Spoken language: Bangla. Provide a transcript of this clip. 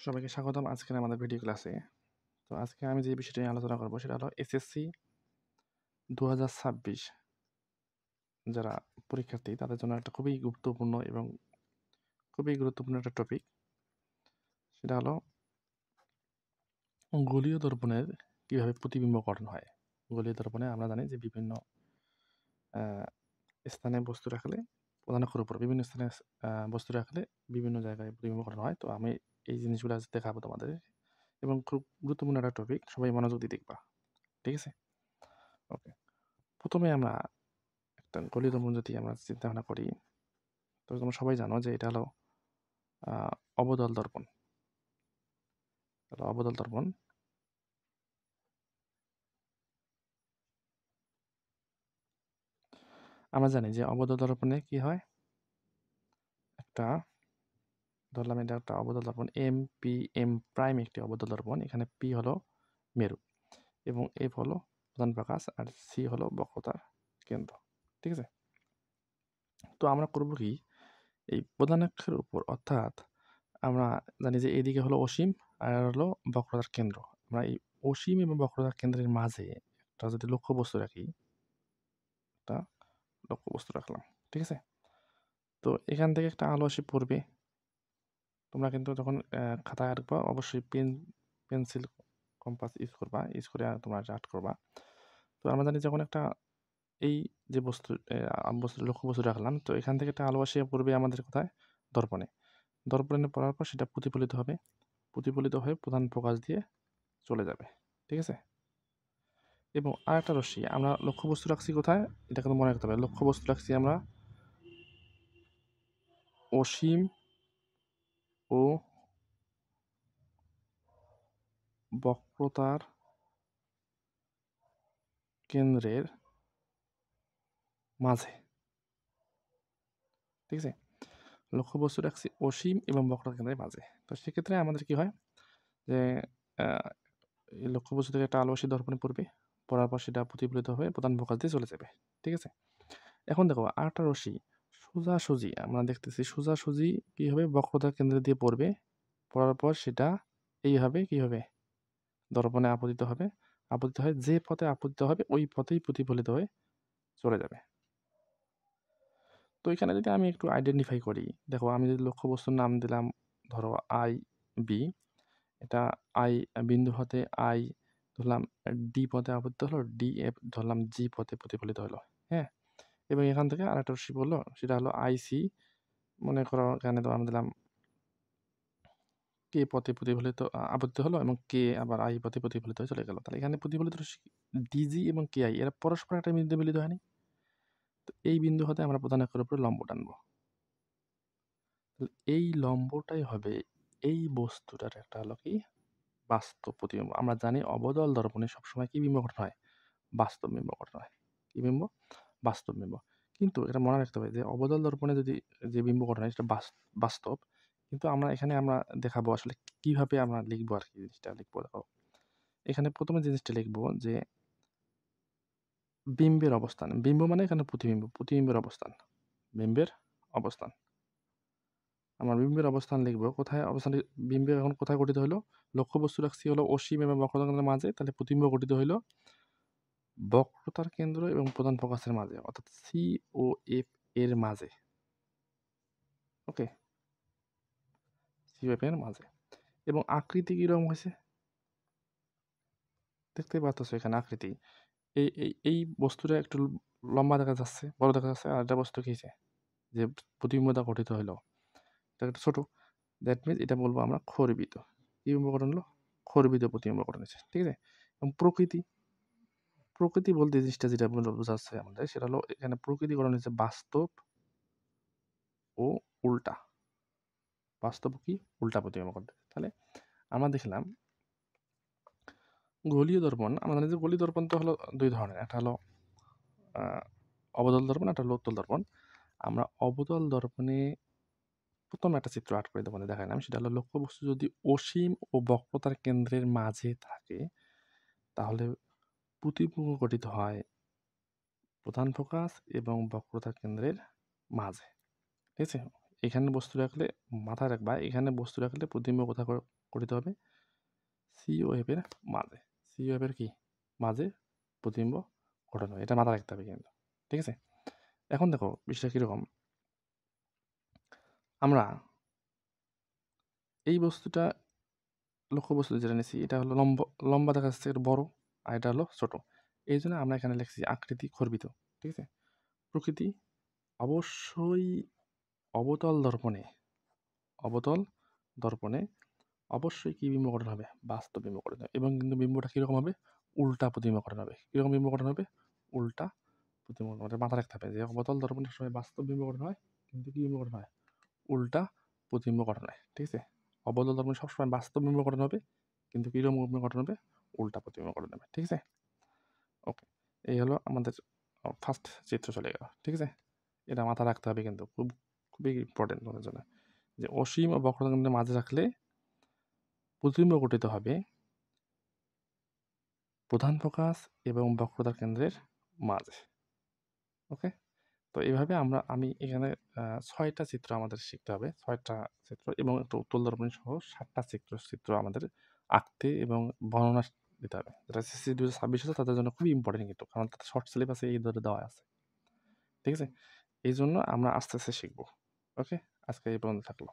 সবাইকে স্বাগতম আজকের আমাদের ভিডিও ক্লাসে। তো আজকে আমি যে বিষয়টি নিয়ে আলোচনা করব সেটা হলো এসএসসি 2026 যারা পরীক্ষার্থী তাদের জন্য একটা খুবই গুরুত্বপূর্ণ একটা টপিক। সেটা হলো গোলীয় দর্পণের কিভাবে প্রতিবিম্বকরণ হয়। গোলীয় দর্পণে আমরা জানি যে বিভিন্ন স্থানে বস্তু রাখলে প্রধান অক্ষের উপর বিভিন্ন স্থানে বস্তু রাখলে বিভিন্ন জায়গায় প্রতিবিম্বকরণ হয়। তো আমি এই জিনিসগুলো আজ দেখাবো তোমাদের এবং খুব গুরুত্বপূর্ণ একটা টপিক, সবাই মনোযোগ দিয়ে দেখবা, ঠিক আছে? ওকে, প্রথমে আমরা একটা গোলীয় দর্পণ যদি আমরা চিন্তা ভাবনা করি, তো তোমরা সবাই জানো যে এটা হলো অবতল দর্পণ। অবতল দর্পণ আমরা জানি যে অবতল দর্পণে কি হয়, একটা ধরলাম এটা একটা অবতল দর্পণ এম প্রাইম একটি অবতল দর্পণ। এখানে পি হলো মেরু এবং এফ হলো প্রধান প্রকাশ আর সি হলো বক্রতার কেন্দ্র, ঠিক আছে? তো আমরা করব কি, এই প্রধান অক্ষের উপর অর্থাৎ আমরা জানি যে এদিকে হলো অসীম আর হলো বক্রতার কেন্দ্র। আমরা এই অসীম এবং বক্রতার কেন্দ্রের মাঝে একটা যদি লক্ষ্যবস্তু রাখি, একটা লক্ষ্যবস্তু রাখলাম, ঠিক আছে? তো এখান থেকে একটা আলো এসে পড়বে। তোমরা কিন্তু যখন খাতায় আঁকবা অবশ্যই পেন্সিল কম্পাস ইউজ করবা, ইউজ করে তোমরা আর্ট করবা। তো আমরা জানি যখন একটা এই যে লক্ষ্যবস্তু রাখলাম, তো এখান থেকে একটা আলো এসে পড়বে আমাদের কোথায়, দর্পণে। দর্পণে পড়ার পর সেটা প্রতিফলিত হবে, প্রতিফলিত হয়ে প্রধান প্রকাশ দিয়ে চলে যাবে, ঠিক আছে? এবং আরেকটা রশ্মি আমরা লক্ষ্যবস্তু রাখছি কোথায়, এটা কিন্তু মনে রাখতে হবে। লক্ষ্যবস্তু রাখছি আমরা অসীম ও বক্রতার কেন্দ্রের মাঝে, ঠিক আছে? লক্ষ্যবস্তু রাখছি অসীম এবং বক্রতার কেন্দ্রের মাঝে। তো সেক্ষেত্রে আমাদের কি হয় যে এই লক্ষ্যবস্তু থেকে একটা আলো এসে দর্পণে পড়বে, পড়ার পর সেটা প্রতিফলিত হয়ে প্রধান ফোকাস দিয়ে চলে যাবে, ঠিক আছে? এখন দেখো আরেকটা রশ্মি সোজাসুজি আমরা দেখতেছি, সোজাসুজি কি হবে, বক্রতার কেন্দ্রে দিয়ে পড়বে, পড়ার পর সেটা এইভাবে কি হবে, দর্পণে আপতিত হবে, আপতিত হয়ে যে পথে আপতিত হবে ওই পথেই প্রতিফলিত হয়ে চলে যাবে। তো এখানে যদি আমি একটু আইডেন্টিফাই করি, দেখো আমি যদি লক্ষ্যবস্তুর নাম দিলাম ধরো আই বি, এটা আই বিন্দু হতে আই ধরলাম ডি পথে আপতিত হলো, ডি এফ ধরলাম জি পথে প্রতিফলিত হলো, হ্যাঁ? এবং এখান থেকে আরেকটা রশ্মি বললো সেটা হলো আইসি, মনে করো এখানে তো আমি দিলাম কে পথে প্রতিফলিত আপতিত হলো এবং কে আবার আই পথে প্রতিফলিত হয়ে চলে গেল। তাহলে এখানে প্রতিফলিত রশ্মি ডিজি এবং কে আই এরা পরস্পর একটা বিন্দুতে মিলিত হয়নি। তো এই বিন্দু হতে আমরা প্রধান অক্ষের উপরে লম্ব টানবো। এই লম্বটাই হবে এই বস্তুটার একটা হলো কি বাস্তব প্রতিবিম্ব। আমরা জানি অবতল দর্পণে সবসময় কি বিম্ব গঠন হয়, বাস্তব বিম্ব গঠন হয়। কি বিম্ব, বাস্তব বিম্ব। কিন্তু এটা মনে রাখতে হবে যে অবতল দর্পণে যদি যে বিম্ব গঠন হয় সেটা বাস্তব, কিন্তু আমরা এখানে আমরা দেখাবো আসলে কিভাবে আমরা লিখবো আর কি, জিনিসটা লিখবো। দেখো এখানে প্রথমে জিনিসটা লিখবো যে বিম্বের অবস্থান, বিম্ব মানে এখানে প্রতিবিম্ব, প্রতিবিম্বের অবস্থান, বিম্বের অবস্থান। আমার বিম্বের অবস্থান লিখবো কোথায়, অবস্থান বিম্বে এখন কোথায় গঠিত হলো, লক্ষ্যবস্তু রাখছি হলো অসীম এবং বক্রতার কেন্দ্রের মাঝে, তাহলে প্রতিবিম্ব গঠিত হইলো বক্রতার কেন্দ্র এবং প্রধান ফোকাসের মাঝে, অর্থাৎ সি ও এফ এর মাঝে। ওকে, সি ও এফ এর মাঝে। এবং আকৃতি কিরকম হয়েছে দেখতে পাচ্ছ এখানে আকৃতি, এই এই এই বস্তুটা একটু লম্বা দেখা যাচ্ছে, বড় দেখা যাচ্ছে, আর একটা বস্তু কি হয়েছে যে প্রতিবিম্বতা গঠিত হলো এটা একটা ছোট, দ্যাট মিনস এটা বলবো আমরা খর্বিত। কি বিম্ব গঠন হলো, খর্বিত প্রতিবিম্ব গঠন হয়েছে, ঠিক আছে? এবং প্রকৃতি, প্রকৃতি বলতে জিনিসটা যেটা বোঝাচ্ছে আমাদের সেটা হলো এখানে প্রকৃতি গঠন হচ্ছে বাস্তব ও উল্টা, বাস্তব কি উল্টা প্রতিবিম্ব গঠন। তাহলে আমরা দেখলাম গোলীয় দর্পণ, আমরা জানি যে গোলীয় দর্পণ তো হলো দুই ধরনের, একটা হলো অবতল দর্পণ, একটা হলো উত্তল দর্পণ। আমরা অবতল দর্পণে প্রথম একটা চিত্র আর্ট করে তোমাদের দেখালাম, সেটা হলো লক্ষ্যবস্তু যদি অসীম ও বক্রতার কেন্দ্রের মাঝে থাকে তাহলে প্রতিবিম্ব গঠিত হয় প্রধান ফোকাস এবং বক্রতার কেন্দ্রের মাঝে, ঠিক আছে? এখানে বস্তু রাখলে মাথায় রাখবা, এখানে বস্তু রাখলে প্রতিবিম্ব কোথায় গঠিত হবে? সি ও এফ এর মাঝে। সি ও এফ এর কি মাঝে প্রতিবিম্ব গঠন হয়, এটা মাথায় রাখতে হবে কিন্তু, ঠিক আছে? এখন দেখো বিষয়টা কীরকম, আমরা এই বস্তুটা লক্ষ্য বস্তু যেটা নিয়েছি এটা হলো লম্বা দেখা যাচ্ছে, এটা বড়, আর এটা হলো ছোট। এই জন্য আমরা এখানে লিখছি আকৃতি খর্বিত, ঠিক আছে? প্রকৃতি অবশ্যই অবতল দর্পণে অবশ্যই কি বিম্ব গঠন হবে? বাস্তব বিম্ব গঠন হবে, এবং কিন্তু বিম্বটা কীরকম হবে? উল্টা প্রতিবিম্ব গঠন হবে। কীরকম বিম্ব গঠন হবে? উল্টা প্রতিবিম্ব গঠন হবে। মাথায় রাখতে হবে যে অবতল দর্পণের সময় বাস্তব বিম্ব গঠন হয়, কিন্তু কি বিম্ব গঠন হয়? উল্টা প্রতিবিম্ব গঠন হয়, ঠিক আছে? অবতল দর্পণে সবসময় বাস্তব বিম্ব গঠন হবে, কিন্তু কিরকম বিম্ব গঠন হবে? উল্টা প্রতিবিম্ব গঠন হবে, ঠিক আছে? ওকে, এই হলো আমাদের ফার্স্ট চিত্র চলে গেল, ঠিক আছে? এটা মাথায় রাখতে হবে কিন্তু, খুবই ইম্পর্টেন্ট তোমাদের জন্য, যে অসীম ও বক্রতা কেন্দ্রের মাঝে রাখলে প্রতিবিম্ব গঠিত হবে প্রধান ফোকাস এবং বক্রতার কেন্দ্রের মাঝে। ওকে, তো এইভাবে আমি এখানে ৬টা চিত্র আমাদের শিখতে হবে, ৬টা চিত্র এবং একটা উত্তল দর্পণ সহ ৭টা চিত্র আমাদের আঁকতে এবং বর্ণনা দিতে হবে, যেটা এসএসসি 2026 আছে তাদের জন্য খুবই ইম্পর্টেন্ট কিন্তু, কারণ তাদের শর্ট সিলেবাসে এই ধরে দেওয়া আছে, ঠিক আছে? এই জন্য আমরা আস্তে আস্তে শিখবো। ওকে, আজকে এই পর্যন্ত থাকলো।